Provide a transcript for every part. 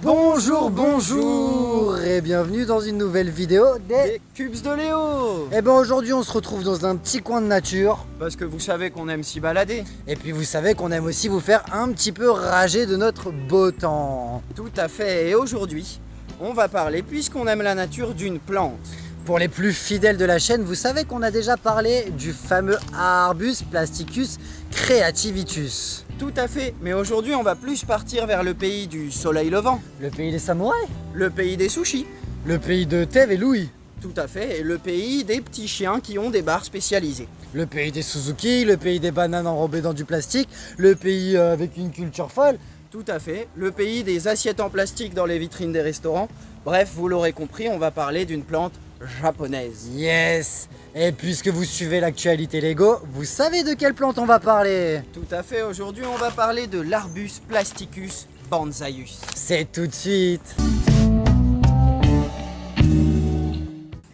Bonjour, bonjour et bienvenue dans une nouvelle vidéo des Cubes de Léo. Et ben aujourd'hui on se retrouve dans un petit coin de nature. Parce que vous savez qu'on aime s'y balader. Et puis vous savez qu'on aime aussi vous faire un petit peu rager de notre beau temps. Tout à fait, et aujourd'hui on va parler, puisqu'on aime la nature, d'une plante. Pour les plus fidèles de la chaîne, vous savez qu'on a déjà parlé du fameux Arbus plasticus creativitus. Tout à fait, mais aujourd'hui on va plus partir vers le pays du soleil levant. Le pays des samouraïs. Le pays des sushis. Le pays de Tev et Louis. Tout à fait, et le pays des petits chiens qui ont des bars spécialisés. Le pays des Suzuki, le pays des bananes enrobées dans du plastique, le pays avec une culture folle. Tout à fait, le pays des assiettes en plastique dans les vitrines des restaurants. Bref, vous l'aurez compris, on va parler d'une plante japonaise. Yes! Et puisque vous suivez l'actualité Lego, vous savez de quelle plante on va parler? Tout à fait, aujourd'hui on va parler de l'Arbus plasticus banzaius. C'est tout de suite!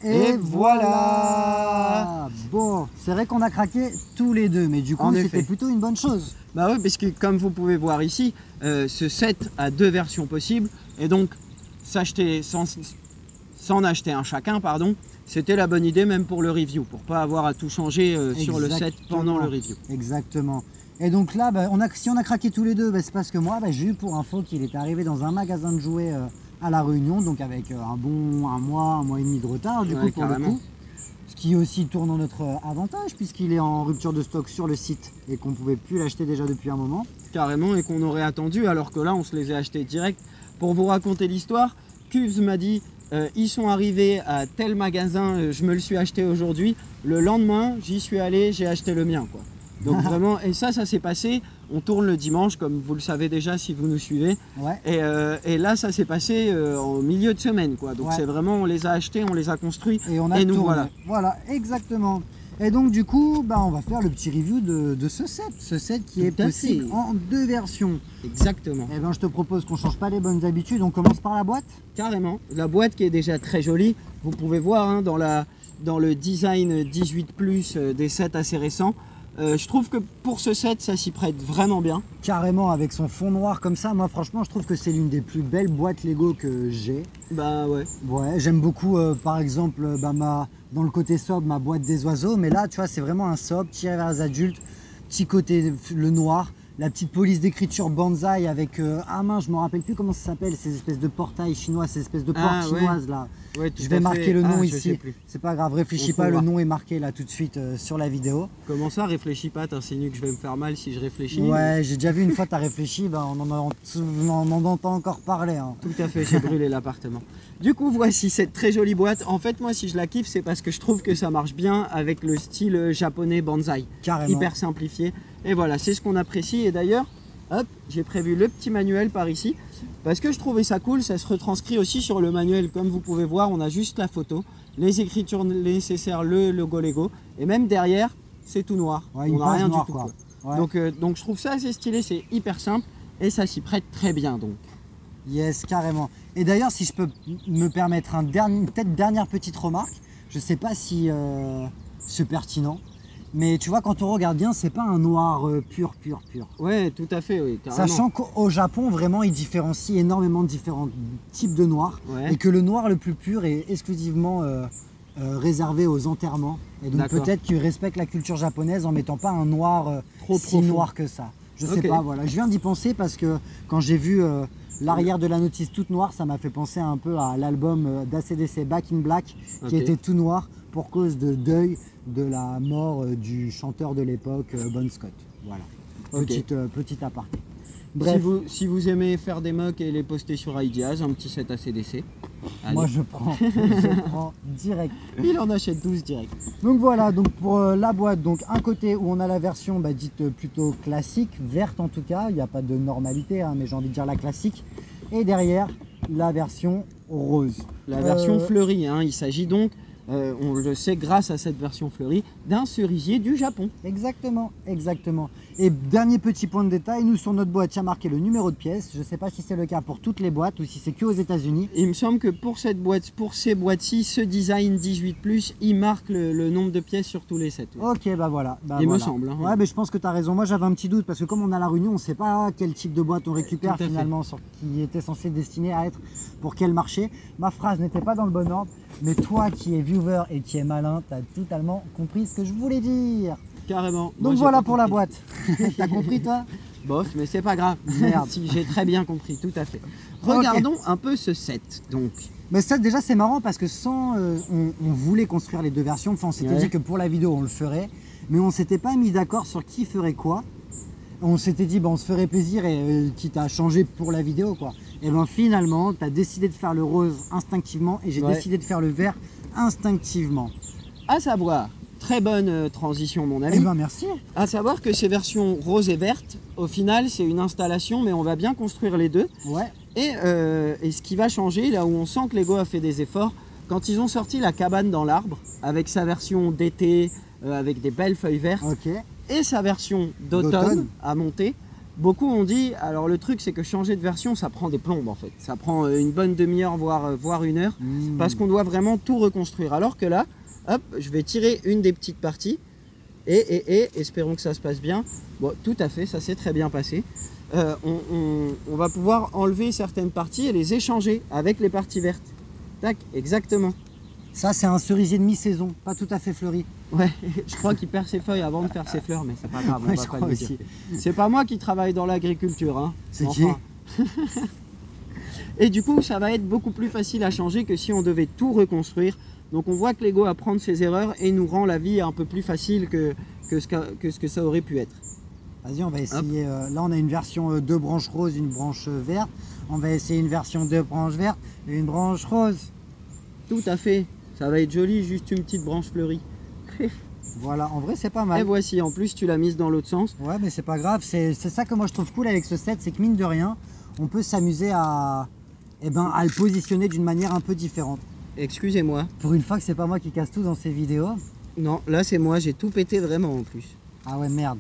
Et voilà! Bon, c'est vrai qu'on a craqué tous les deux, mais du coup c'était plutôt une bonne chose. Bah oui, parce que comme vous pouvez voir ici, ce set a deux versions possibles, et donc s'acheter s'en acheter un chacun, pardon, c'était la bonne idée même pour le review, pour pas avoir à tout changer sur le set pendant le review. Exactement. Et donc là, si on a craqué tous les deux, c'est parce que moi, j'ai eu pour info qu'il était arrivé dans un magasin de jouets à La Réunion, donc avec un mois et demi de retard, du coup, pour le coup. Ce qui aussi tourne en notre avantage, puisqu'il est en rupture de stock sur le site et qu'on ne pouvait plus l'acheter déjà depuis un moment. Carrément, et qu'on aurait attendu, alors que là, on se les a achetés direct. Pour vous raconter l'histoire, Cubes m'a dit ils sont arrivés à tel magasin, je me le suis acheté aujourd'hui. Le lendemain, j'y suis allé, j'ai acheté le mien, quoi. Donc vraiment, et ça s'est passé. On tourne le dimanche, comme vous le savez déjà si vous nous suivez. Ouais. Et là, ça s'est passé en milieu de semaine, quoi. Donc c'est vraiment, on les a achetés, on les a construits. Et on a nous tourné. voilà. Voilà, exactement. Et donc du coup, on va faire le petit review de ce set. Ce set qui est possible en deux versions. Exactement. Et je te propose qu'on change pas les bonnes habitudes. On commence par la boîte. Carrément. La boîte qui est déjà très jolie. Vous pouvez voir hein, dans le design 18+, des sets assez récents. Je trouve que pour ce set, ça s'y prête vraiment bien. Carrément, avec son fond noir comme ça, moi franchement, je trouve que c'est l'une des plus belles boîtes Lego que j'ai. Bah ouais. Ouais, j'aime beaucoup, par exemple, dans le côté sobre, ma boîte des oiseaux. Mais là, tu vois, c'est vraiment un sobre tiré vers les adultes. Petit côté, le noir. La petite police d'écriture Banzai avec je me rappelle plus comment ça s'appelle, ces espèces de portails chinois, ces espèces de portes chinoises là. Ouais, je vais marquer le nom ici. C'est pas grave, réfléchis pas, le nom est marqué là tout de suite sur la vidéo. Comment ça, réfléchis pas, t'insinues que je vais me faire mal si je réfléchis? Ouais, j'ai déjà vu une fois t'as réfléchi, on en entend encore parler. Hein. Tout à fait, j'ai brûlé l'appartement. Du coup, voici cette très jolie boîte. En fait, moi, si je la kiffe, c'est parce que je trouve que ça marche bien avec le style japonais Banzai. Carrément. Hyper simplifié. Et voilà, c'est ce qu'on apprécie. Et d'ailleurs, hop, j'ai prévu le petit manuel par ici. Parce que je trouvais ça cool, ça se retranscrit aussi sur le manuel. Comme vous pouvez voir, on a juste la photo, les écritures nécessaires, le logo Lego. Et même derrière, c'est tout noir. Ouais, on n'a rien du tout. Quoi. Ouais. Donc je trouve ça assez stylé, c'est hyper simple. Et ça s'y prête très bien donc. Yes, carrément. Et d'ailleurs, si je peux me permettre dernière petite remarque, je sais pas si c'est pertinent, mais tu vois, quand on regarde bien, c'est pas un noir pur. Ouais, tout à fait, oui. Carrément. Sachant qu'au Japon, vraiment, ils différencient énormément de différents types de noir, et que le noir le plus pur est exclusivement réservé aux enterrements. Et donc peut-être qu'ils respectent la culture japonaise en mettant pas un noir si noir que ça. Je sais pas, voilà. Je viens d'y penser parce que quand j'ai vu l'arrière de la notice toute noire, ça m'a fait penser un peu à l'album d'ACDC Back in Black, qui était tout noir pour cause de deuil de la mort du chanteur de l'époque, Bon Scott. Voilà, petite aparté. Bref. Si vous aimez faire des mocks et les poster sur iDiaz, un petit set ACDC. Allez. Moi je prends direct. Il en achète 12 direct. Donc voilà, donc pour la boîte, donc un côté où on a la version dite plutôt classique, verte en tout cas, il n'y a pas de normalité, hein, mais j'ai envie de dire la classique. Et derrière, la version rose. La version fleurie, hein, il s'agit donc on le sait grâce à cette version fleurie, d'un cerisier du Japon. Exactement, exactement. Et dernier petit point de détail, nous sur notre boîte, il y a marqué le numéro de pièce. Je ne sais pas si c'est le cas pour toutes les boîtes ou si c'est que aux États-Unis. Il me semble que pour cette boîte, pour ces boîtes-ci, ce design 18+, il marque le nombre de pièces sur tous les sets. Oui. Ok, bah voilà. Il me semble. Hein, ouais, mais je pense que tu as raison. Moi, j'avais un petit doute parce que comme on a la réunion, on ne sait pas quel type de boîte on récupère finalement, qui était censé destiner à être pour quel marché. Ma phrase n'était pas dans le bon ordre, mais toi qui es viewer et qui es malin, tu as totalement compris ce que je voulais dire. Carrément. Donc moi, voilà pour la boîte. T'as compris toi? Bof, mais c'est pas grave. Merde. Si, j'ai très bien compris, tout à fait. Regardons un peu ce set donc. Mais ça déjà c'est marrant parce que sans on voulait construire les deux versions, enfin on s'était dit que pour la vidéo on le ferait, mais on s'était pas mis d'accord sur qui ferait quoi. On s'était dit on se ferait plaisir et quitte à changer pour la vidéo quoi. Et ben finalement tu as décidé de faire le rose instinctivement et j'ai décidé de faire le vert instinctivement. À savoir, très bonne transition mon ami. Eh ben merci. À savoir que ces versions rose et verte, au final c'est une installation mais on va bien construire les deux. Ouais. Et ce qui va changer, là où on sent que Lego a fait des efforts, quand ils ont sorti la cabane dans l'arbre, avec sa version d'été, avec des belles feuilles vertes, et sa version d'automne à monter, beaucoup ont dit, alors le truc c'est que changer de version, ça prend des plombes en fait. Ça prend une bonne demi-heure, voire une heure, parce qu'on doit vraiment tout reconstruire. Alors que là, hop, je vais tirer une des petites parties, et espérons que ça se passe bien. Bon, tout à fait, ça s'est très bien passé. On va pouvoir enlever certaines parties et les échanger avec les parties vertes. Tac, exactement. Ça c'est un cerisier de mi-saison, pas tout à fait fleuri. Ouais, je crois qu'il perd ses feuilles avant de faire ses fleurs, mais c'est pas grave, on va pas le dire. C'est pas moi qui travaille dans l'agriculture, hein. C'est qui? Et du coup, ça va être beaucoup plus facile à changer que si on devait tout reconstruire. Donc on voit que Lego apprend de ses erreurs et nous rend la vie un peu plus facile que ce que ça aurait pu être. Vas-y, on va essayer. Là, on a une version 2 branches roses, une branche verte. On va essayer une version 2 branches vertes et une branche rose. Tout à fait. Ça va être joli, juste une petite branche fleurie. Voilà, en vrai, c'est pas mal. Et voici, en plus, tu l'as mise dans l'autre sens. Ouais, mais c'est pas grave. C'est ça que moi, je trouve cool avec ce set, c'est que mine de rien, on peut s'amuser à le positionner d'une manière un peu différente. Excusez-moi. Pour une fois que c'est pas moi qui casse tout dans ces vidéos. Non, là, c'est moi. J'ai tout pété vraiment en plus. Ah ouais, merde.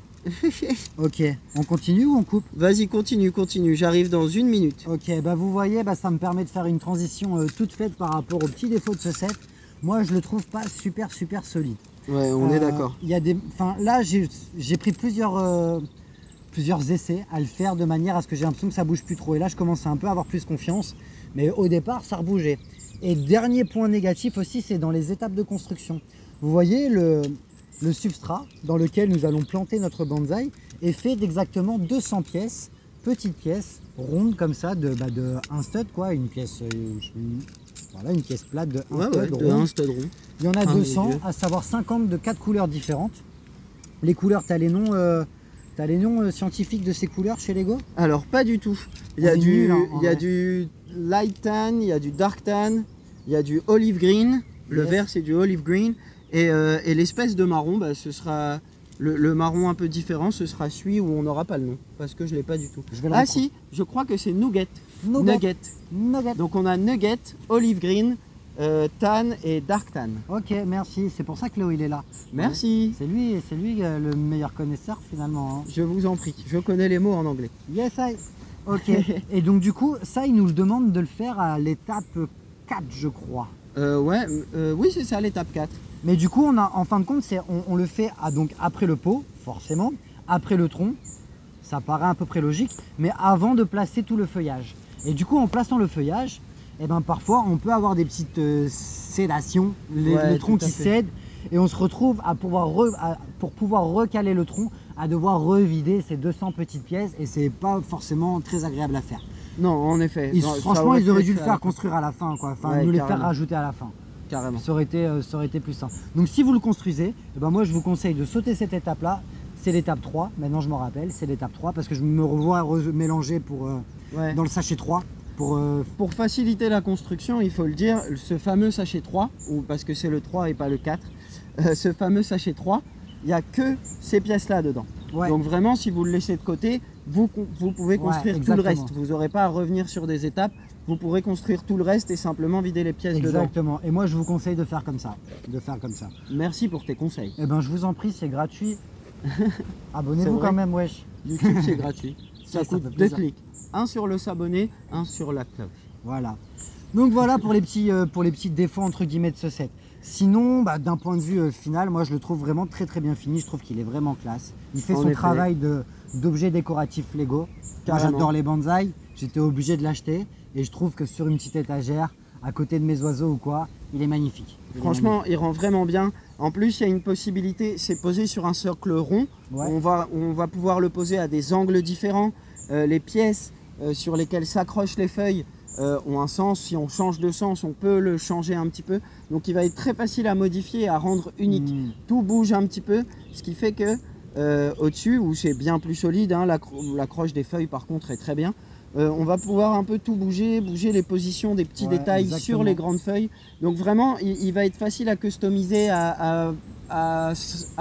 Ok, on continue ou on coupe? Vas-y, continue, j'arrive dans 1 minute. Ok, bah vous voyez, ça me permet de faire une transition toute faite par rapport aux petits défauts de ce set. Moi, je le trouve pas super solide. Ouais, on est d'accord. Là, j'ai pris plusieurs essais à le faire de manière à ce que j'ai l'impression que ça bouge plus trop. Et là, je commence à un peu avoir plus confiance. Mais au départ, ça rebougeait. Et dernier point négatif aussi, c'est dans les étapes de construction. Vous voyez, le substrat dans lequel nous allons planter notre bonsaï est fait d'exactement 200 pièces, petites pièces, rondes comme ça, de 1 stud quoi, une pièce, voilà, une pièce plate de 1 stud rond. Il y en a 200, à savoir 50 de 4 couleurs différentes. Les couleurs, tu as les noms scientifiques de ces couleurs chez Lego? Alors pas du tout. Il y a du light tan, il y a du dark tan, il y a du olive green. Le vert c'est du olive green. Et l'espèce de marron, ce sera le marron un peu différent, ce sera celui où on n'aura pas le nom, parce que je ne l'ai pas du tout. Si, je crois que c'est Nugget. Donc on a Nugget, Olive Green, Tan et Dark Tan. Ok, merci, c'est pour ça que Léo il est là. Merci. C'est lui le meilleur connaisseur finalement. Hein. Je vous en prie, je connais les mots en anglais. Yes, I. Ok, et donc du coup, ça il nous le demande de le faire à l'étape 4 je crois. Oui c'est ça, l'étape 4. Mais du coup, en fin de compte, on le fait donc après le pot, forcément, après le tronc, ça paraît à peu près logique, mais avant de placer tout le feuillage. Et du coup, en plaçant le feuillage, parfois, on peut avoir des petites sédations, le tronc qui cède, et on se retrouve pour pouvoir recaler le tronc, à devoir revider ces 200 petites pièces, et c'est pas forcément très agréable à faire. Non, en effet. Franchement, ils auraient dû le faire construire à la fin, quoi. Enfin, nous les faire rajouter à la fin. Carrément. Ça aurait été plus simple. Donc si vous le construisez, moi je vous conseille de sauter cette étape là. C'est l'étape 3, maintenant je m'en rappelle, c'est l'étape 3 parce que je me revois mélanger dans le sachet 3. Pour faciliter la construction, il faut le dire, ce fameux sachet 3, parce que c'est le 3 et pas le 4, ce fameux sachet 3, il n'y a que ces pièces là dedans. Ouais. Donc vraiment si vous le laissez de côté, vous pouvez construire tout le reste. Vous n'aurez pas à revenir sur des étapes. Vous pourrez construire tout le reste et simplement vider les pièces dedans. Exactement. Et moi, je vous conseille de faire comme ça. Merci pour tes conseils. Eh ben, je vous en prie, c'est gratuit. Abonnez-vous quand même, wesh. YouTube, c'est gratuit. Ça coûte 2 clics. Un sur le s'abonner, un sur la cloche. Voilà. Donc voilà pour les petits défauts entre guillemets de ce set. Sinon, d'un point de vue final, moi je le trouve vraiment très bien fini. Je trouve qu'il est vraiment classe. Il fait son travail d'objet décoratif Lego. Moi j'adore les bonsaïs. J'étais obligé de l'acheter. Et je trouve que sur une petite étagère, à côté de mes oiseaux ou quoi, il est magnifique. Franchement, il rend vraiment bien. En plus, il y a une possibilité, c'est posé sur un socle rond. Ouais. On va pouvoir le poser à des angles différents. Les pièces sur lesquelles s'accrochent les feuilles ont un sens. Si on change de sens, on peut le changer un petit peu. Donc il va être très facile à modifier et à rendre unique. Tout bouge un petit peu, ce qui fait que au-dessus, où c'est bien plus solide, hein, l'accroche des feuilles par contre est très bien. On va pouvoir un peu tout bouger les positions des petits détails sur les grandes feuilles. Donc vraiment, il va être facile à customiser, à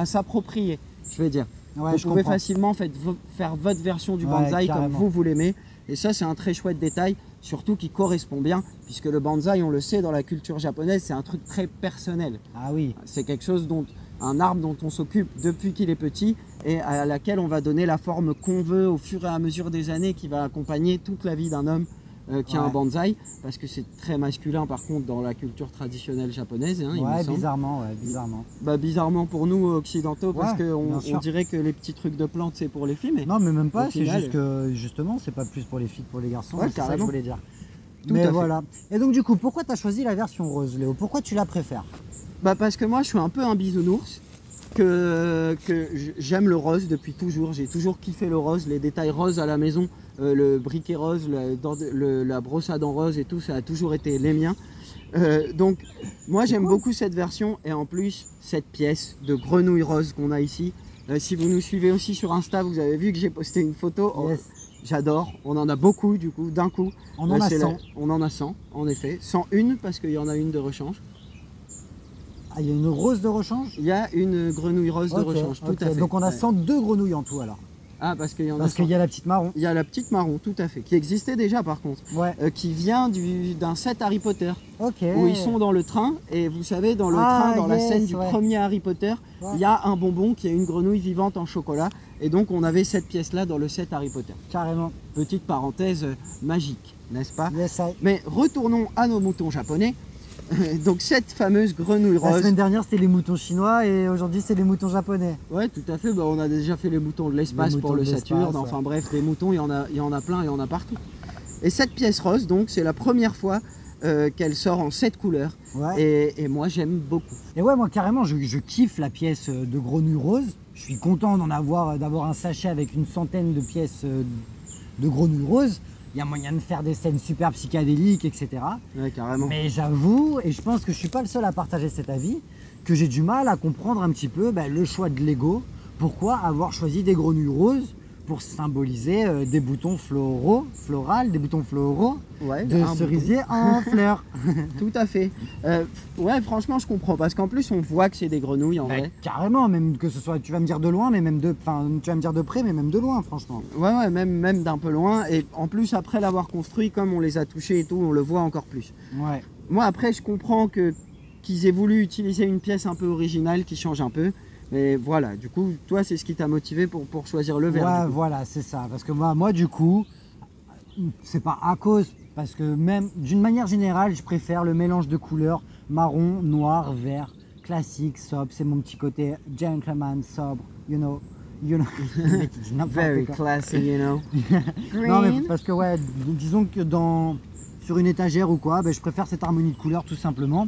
s'approprier, je vais dire. Ouais, vous pouvez facilement faire votre version du bonsaï comme vous l'aimez. Et ça, c'est un très chouette détail, surtout qui correspond bien, puisque le bonsaï, on le sait, dans la culture japonaise, c'est un truc très personnel. Ah oui. C'est quelque chose un arbre dont on s'occupe depuis qu'il est petit et à laquelle on va donner la forme qu'on veut au fur et à mesure des années, qui va accompagner toute la vie d'un homme qui a un bonsaï, parce que c'est très masculin par contre dans la culture traditionnelle japonaise. Hein, bizarrement. Bizarrement pour nous occidentaux, parce qu'on dirait que les petits trucs de plantes c'est pour les filles. Mais non, mais même pas, c'est juste que justement c'est pas plus pour les filles que pour les garçons, c'est ça que je voulais dire. Mais voilà. Et donc du coup, pourquoi tu as choisi la version rose, Léo? Pourquoi tu la préfères? Parce que moi je suis un peu un bisounours, que j'aime le rose depuis toujours. J'ai toujours kiffé le rose, les détails roses à la maison, le briquet rose, la brosse à dents rose et tout, ça a toujours été les miens. Donc moi j'aime beaucoup cette version, et en plus cette pièce de grenouille rose qu'on a ici. Si vous nous suivez aussi sur Insta, vous avez vu que j'ai posté une photo. Yes. J'adore, on en a beaucoup du coup, d'un coup. On en a 100. On en a 100, en effet. 101 parce qu'il y en a une de rechange. Ah, il y a une rose de rechange? Il y a une grenouille rose de rechange, tout à fait. Donc on a 102 grenouilles en tout alors? Ah, parce qu'il y en a. Parce qu'il y a la petite marron. Il y a la petite marron, tout à fait, qui existait déjà par contre. Qui vient d'un set Harry Potter. Où ils sont dans le train, et vous savez, dans le train, dans la scène du premier Harry Potter, il y a un bonbon qui est une grenouille vivante en chocolat. Et donc on avait cette pièce-là dans le set Harry Potter. Carrément. Petite parenthèse magique, n'est-ce pas? Yes, Mais retournons à nos moutons japonais. Donc cette fameuse grenouille rose. La semaine dernière c'était les moutons chinois et aujourd'hui c'est les moutons japonais. Ouais, tout à fait. On a déjà fait les moutons de l'espace pour le Saturne. Enfin bref, des moutons, il y en a plein, il y en a partout. Et cette pièce rose, donc c'est la première fois qu'elle sort en 7 couleurs. Et moi j'aime beaucoup. Et ouais, moi carrément je kiffe la pièce de grenouille rose. Je suis content d'avoir un sachet avec une centaine de pièces de grenouille rose. Il y a moyen de faire des scènes super psychédéliques, etc. Ouais, carrément. Mais j'avoue, et je pense que je ne suis pas le seul à partager cet avis, que j'ai du mal à comprendre un petit peu le choix de Lego. Pourquoi avoir choisi des grenouilles roses pour symboliser des boutons floraux de cerisier en fleurs. Tout à fait. Ouais, franchement, je comprends. Parce qu'en plus, on voit que c'est des grenouilles en vrai. Carrément, même que ce soit, tu vas me dire de loin, mais même tu vas me dire de près, mais même de loin, franchement. Ouais, même d'un peu loin. Et en plus, après l'avoir construit, comme on les a touchés et tout, on le voit encore plus. Ouais. Moi, après, je comprends qu'ils aient voulu utiliser une pièce un peu originale qui change un peu. Mais voilà, du coup, toi, c'est ce qui t'a motivé pour choisir le vert. Ouais, voilà, c'est ça. Parce que moi, du coup, c'est pas à cause, parce que même d'une manière générale, je préfère le mélange de couleurs marron, noir, vert, classique, sobre. C'est mon petit côté gentleman, sobre, you know. Very classy, you know. Non, mais parce que, ouais, disons que sur une étagère ou quoi, je préfère cette harmonie de couleurs tout simplement.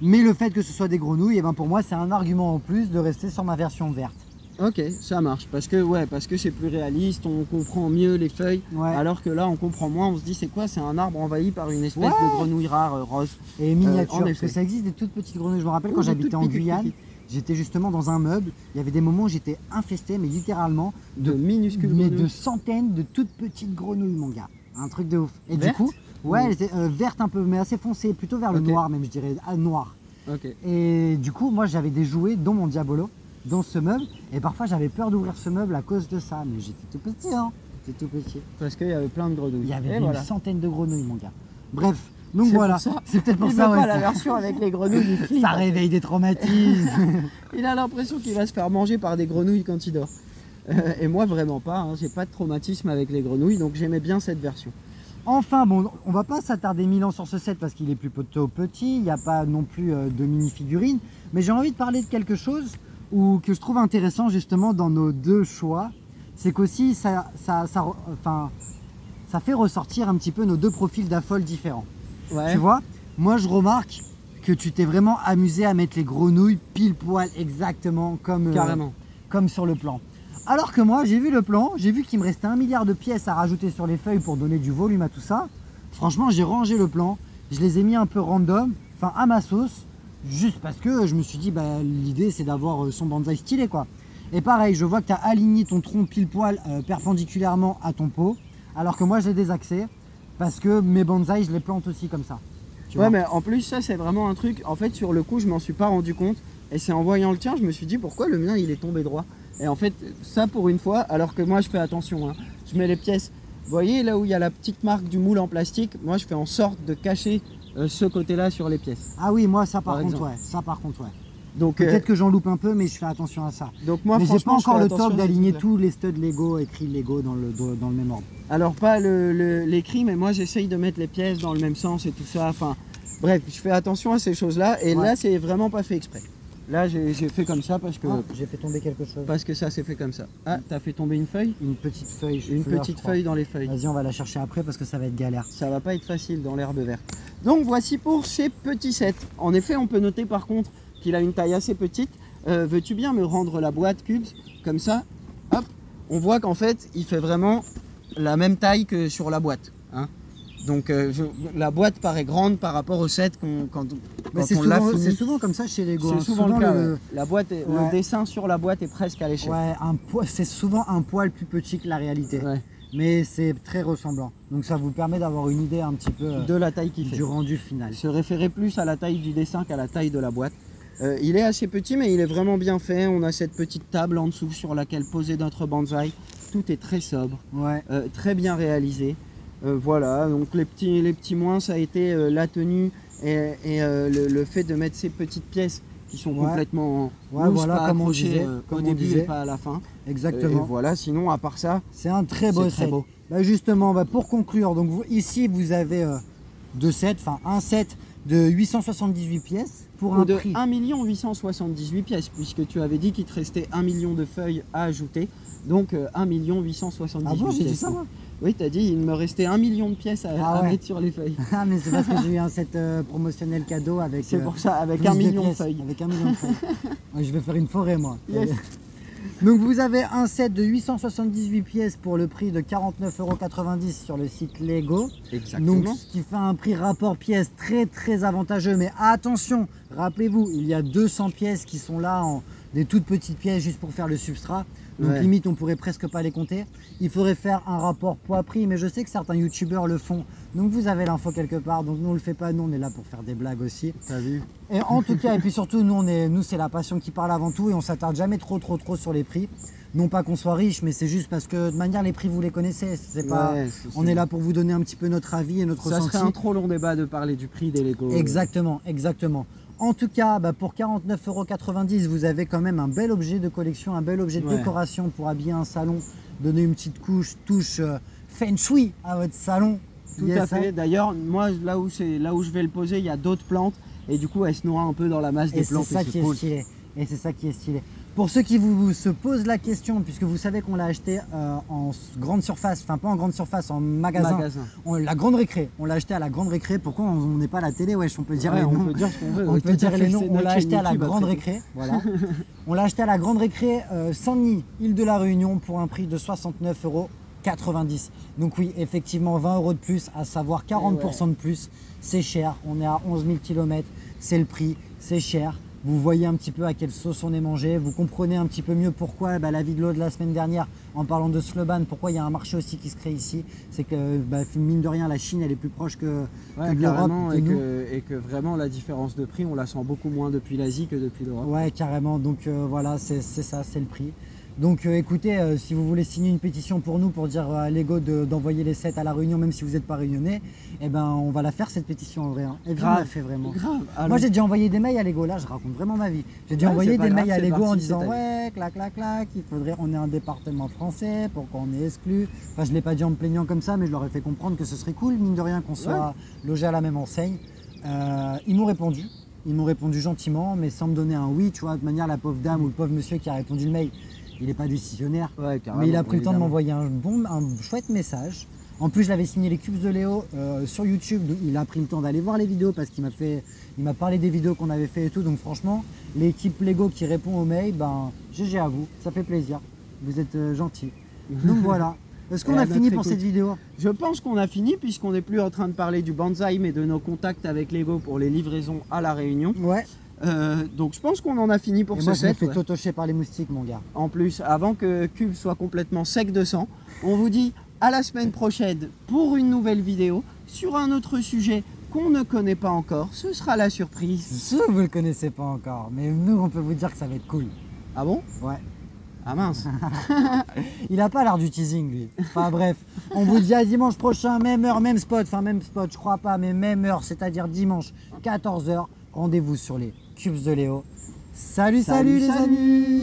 Mais le fait que ce soit des grenouilles, pour moi, c'est un argument en plus de rester sur ma version verte. Ok, ça marche, parce que c'est plus réaliste, on comprend mieux les feuilles, alors que là, on comprend moins, on se dit c'est quoi? C'est un arbre envahi par une espèce de grenouille rare rose. Et miniature, parce que ça existe des toutes petites grenouilles. Je me rappelle quand j'habitais en Guyane, j'étais justement dans un meuble, il y avait des moments où j'étais infesté, mais littéralement, de minuscules grenouilles. De centaines de toutes petites grenouilles, mon gars. Un truc de ouf. Et du coup, elle était verte un peu, mais assez foncée, plutôt vers le noir même, je dirais, noir. Et du coup, moi j'avais des jouets, dont mon Diabolo, dans ce meuble, et parfois j'avais peur d'ouvrir ce meuble à cause de ça, mais j'étais tout petit, hein. C'est tout petit. Parce qu'il y avait plein de grenouilles. Il y avait une voilà. Centaine de grenouilles, mon gars. Bref, donc voilà. C'est peut-être pour ça. Pas la version avec les grenouilles. Ça réveille des traumatismes. Il a l'impression qu'il va se faire manger par des grenouilles quand il dort. Et moi, vraiment pas. Hein. J'ai pas de traumatisme avec les grenouilles, donc j'aimais bien cette version. Enfin, bon, on va pas s'attarder 1000 ans sur ce set parce qu'il est plutôt petit. Il n'y a pas non plus de mini-figurines. Mais j'ai envie de parler de quelque chose que je trouve intéressant justement dans nos deux choix. C'est qu'aussi, ça fait ressortir un petit peu nos deux profils d'affol différents. Ouais. Tu vois, moi je remarque que tu t'es vraiment amusé à mettre les grenouilles pile poil exactement comme sur le plan. Alors que moi j'ai vu le plan, j'ai vu qu'il me restait 1 milliard de pièces à rajouter sur les feuilles pour donner du volume à tout ça. Franchement j'ai rangé le plan, je les ai mis un peu random, enfin à ma sauce, juste parce que je me suis dit bah, l'idée c'est d'avoir son bonsaï stylé quoi. Et pareil, je vois que tu as aligné ton tronc pile poil perpendiculairement à ton pot, alors que moi je l'ai désaxé parce que mes bonsaïs je les plante aussi comme ça. Ouais, mais en plus ça c'est vraiment un truc, en fait sur le coup je m'en suis pas rendu compte et c'est en voyant le tien je me suis dit pourquoi le mien il est tombé droit. Et en fait ça pour une fois, alors que moi je fais attention, hein, je mets les pièces, vous voyez là où il y a la petite marque du moule en plastique, moi je fais en sorte de cacher ce côté là sur les pièces. Ah oui, moi ça par contre ouais, ça par contre ouais. Donc peut-être que j'en loupe un peu mais je fais attention à ça. Donc moi mais j'ai pas encore le top d'aligner tous tous les studs Lego, écrits Lego dans le même ordre. Alors pas l'écrit mais moi j'essaye de mettre les pièces dans le même sens et tout ça, enfin bref je fais attention à ces choses là et là c'est vraiment pas fait exprès. Là j'ai fait comme ça parce que... j'ai fait tomber quelque chose. Parce que ça s'est fait comme ça. Ah, t'as fait tomber une feuille? Une petite feuille. Une petite feuille dans les feuilles. Vas-y, on va la chercher après parce que ça va être galère. Ça va pas être facile dans l'herbe verte. Donc voici pour ces petits sets. En effet, on peut noter par contre qu'il a une taille assez petite. Veux-tu bien me rendre la boîte Cubes? Comme ça, hop, on voit qu'en fait, il fait vraiment la même taille que sur la boîte. Hein. Donc la boîte paraît grande par rapport au set quand on l'a fini. C'est souvent comme ça chez Lego. C'est souvent le cas. La boîte le dessin sur la boîte est presque à l'échelle. Ouais, c'est souvent un poil plus petit que la réalité. Ouais. Mais c'est très ressemblant. Donc ça vous permet d'avoir une idée un petit peu de la taille qu'il fait. Du rendu final. Se référer plus à la taille du dessin qu'à la taille de la boîte. Il est assez petit mais il est vraiment bien fait. On a cette petite table en dessous sur laquelle poser notre bonsaï. Tout est très sobre, très bien réalisé. Voilà, donc les petits moins, ça a été la tenue et le fait de mettre ces petites pièces qui sont complètement loose, pas accrochées au début et pas à la fin. Exactement. Et voilà, sinon à part ça, c'est un très beau set. Bah justement, pour conclure, donc ici vous avez deux sets, enfin un set de 878 pièces pour un prix 1 878 pièces, puisque tu avais dit qu'il te restait 1 million de feuilles à ajouter, donc 1 878 Ah bon, pièces. j'ai dit ça moi? Oui, tu as dit il me restait 1 million de pièces à mettre sur les feuilles. Ah mais c'est parce que j'ai eu un set promotionnel cadeau avec... C'est pour ça, avec 1 million de feuilles. Avec 1 million de feuilles. Ouais, je vais faire une forêt moi. Yes. Donc vous avez un set de 878 pièces pour le prix de 49,90 € sur le site Lego. Exactement. Donc ce qui fait un prix rapport pièces très avantageux. Mais attention, rappelez-vous, il y a 200 pièces qui sont là, des toutes petites pièces juste pour faire le substrat. Donc limite on pourrait presque pas les compter. Il faudrait faire un rapport poids-prix, mais je sais que certains youtubeurs le font. Donc vous avez l'info quelque part, donc nous on le fait pas, nous on est là pour faire des blagues aussi. T'as vu? Et en tout cas, et puis surtout nous c'est la passion qui parle avant tout et on s'attarde jamais trop sur les prix. Non pas qu'on soit riche, mais c'est juste parce que de manière les prix vous les connaissez. C'est pas, on est là pour vous donner un petit peu notre avis et notre ressenti. Ça serait un trop long débat de parler du prix des Lego. Exactement. En tout cas, pour 49,90 €, vous avez quand même un bel objet de collection, un bel objet de décoration pour habiller un salon, donner une petite touche feng shui à votre salon. Tout à fait. D'ailleurs, moi, là où je vais le poser, il y a d'autres plantes et du coup, elle se noie un peu dans la masse des plantes. C'est ça qui est stylé. Et c'est ça qui est stylé. Pour ceux qui se posent la question, puisque vous savez qu'on l'a acheté en grande surface, enfin pas en grande surface, en magasin. La grande récré, on l'a acheté à la grande récré. Pourquoi on n'est pas à la télé? Wesh, on peut dire les noms. On peut dire ce qu'on veut. On peut dire les noms. On l'a acheté à la grande récré. Voilà. On l'a acheté à la grande récré Saint-Denis, île de la Réunion, pour un prix de 69,90 €. Donc oui, effectivement, 20 € de plus, à savoir 40% de plus. C'est cher. On est à 11 000 km. C'est le prix. C'est cher. Vous voyez un petit peu à quelle sauce on est mangé, vous comprenez un petit peu mieux pourquoi la vidéo de la semaine dernière, en parlant de Sloban, pourquoi il y a un marché aussi qui se crée ici. C'est que mine de rien, la Chine elle est plus proche que de l'Europe. Et que vraiment la différence de prix, on la sent beaucoup moins depuis l'Asie que depuis l'Europe. Ouais, carrément. Donc voilà, c'est ça, c'est le prix. Donc écoutez, si vous voulez signer une pétition pour nous, pour dire à Lego d'envoyer les sets à la Réunion, même si vous n'êtes pas réunionnais, eh ben on va la faire cette pétition en vrai. Hein. Et grave, on l'a fait vraiment. Grave. Moi j'ai déjà envoyé des mails à Lego, là je raconte vraiment ma vie. J'ai déjà envoyé des mails à Lego en disant ouais, clac, clac, clac, on est un département français, pourquoi on est exclu. Enfin je ne l'ai pas dit en me plaignant comme ça, mais je leur ai fait comprendre que ce serait cool, mine de rien, qu'on soit logé à la même enseigne. Ils m'ont répondu. Ils m'ont répondu gentiment, mais sans me donner un oui, tu vois. De manière, la pauvre dame ou le pauvre monsieur qui a répondu le mail, il n'est pas décisionnaire, mais il a pris le temps de m'envoyer un chouette message. En plus, je l'avais signé les Cubes de Léo sur YouTube, donc il a pris le temps d'aller voir les vidéos parce qu'il m'a parlé des vidéos qu'on avait fait et tout. Donc franchement, l'équipe Lego qui répond aux mails, ben GG à vous, ça fait plaisir. Vous êtes gentils. Donc voilà. Est-ce qu'on a fini pour cette vidéo? Je pense qu'on a fini puisqu'on n'est plus en train de parler du bonsaï mais de nos contacts avec Lego pour les livraisons à La Réunion. Ouais. Donc je pense qu'on en a fini pour ce set. Moi je me fais totocher par les moustiques mon gars. En plus, avant que Cube soit complètement sec de sang, on vous dit à la semaine prochaine pour une nouvelle vidéo sur un autre sujet qu'on ne connaît pas encore. Ce sera la surprise. Ce vous ne le connaissez pas encore, mais nous on peut vous dire que ça va être cool. Ah bon? Ouais. Ah mince. Il a pas l'air du teasing lui. Enfin bref, on vous dit à dimanche prochain, même heure, même spot. Enfin même spot, je crois pas, mais même heure, c'est-à-dire dimanche 14 h. Rendez-vous sur les Cubes de Léo. Salut les amis.